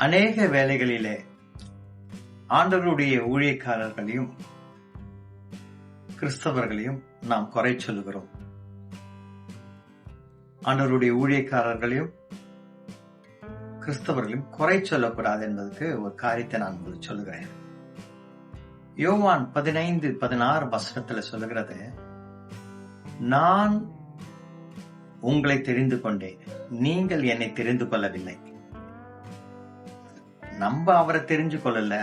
அநேக வேளைகளிலே ஆண்டவருடைய ஊழியக்காரர்களையும் கிறிஸ்தவர்களையும் நாம் குறை சொல்லுகிறோம். ஆண்டவருடைய ஊழியக்காரர்களையும் கிறிஸ்தவர்களையும் குறை சொல்லக்கூடாது என்பதற்கு ஒரு காரியத்தை நான் உங்களுக்கு சொல்லுகிறேன். யோவான் 15:16 வசனத்துல சொல்லுகிறது, நான் உங்களை தெரிந்து கொண்டேன், நீங்கள் என்னை தெரிந்து கொள்ளவில்லை. நம்ம அவரை தெரிஞ்சு கொள்ளல,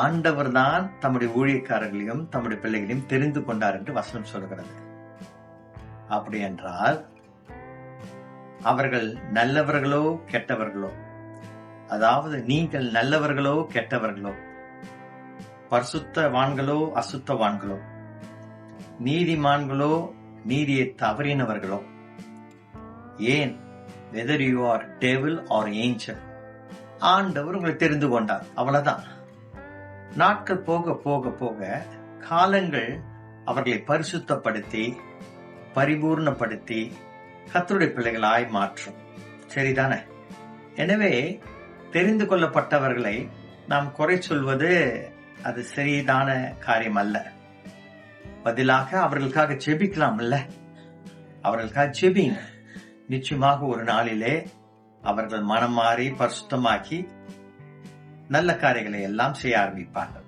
ஆண்டவர் தான் தம்முடைய ஊழியக்காரர்களையும் தம்முடைய பிள்ளைகளையும் தெரிந்து கொண்டார் என்று வசனம் சொல்கிறது. அப்படி என்றால் அவர்கள் நல்லவர்களோ கெட்டவர்களோ, அதாவது நீங்கள் நல்லவர்களோ கெட்டவர்களோ, பரிசுத்தவான்களோ அசுத்தவான்களோ, நீதிமான்களோ நீதியை தவறினவர்களோ, ஏன் whether you are devil or angel, ஆண்டவர் உங்களை தெரிந்து கொண்டார். அவ்வளவுதான். நாட்கள் போக போக போக காலங்கள் அவர்களை பரிசுத்தப்படுத்தி பரிபூர்ணப்படுத்தி கர்த்தருடைய பிள்ளைகளாய் மாற்றும். சரிதானே? எனவே தெரிந்து கொள்ளப்பட்டவர்களை நாம் குறை சொல்வது அது சரிதான காரியம் அல்ல. பதிலாக அவர்களுக்காக ஜெபிக்கலாம். இல்ல, அவர்களுக்காக ஜெபிங்க. நிச்சயமாக ஒரு நாளிலே அவர்கள் மனம் மாறி பரிசுத்தமாக்கி நல்ல காரியங்களை எல்லாம் செய்ய ஆரம்பிப்பார்கள்.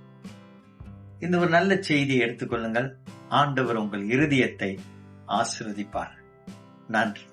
இந்த ஒரு நல்ல செய்தியை எடுத்துக்கொள்ளுங்கள். ஆண்டவர் உங்கள் இருதயத்தை ஆசீர்வதிப்பார். நன்றி.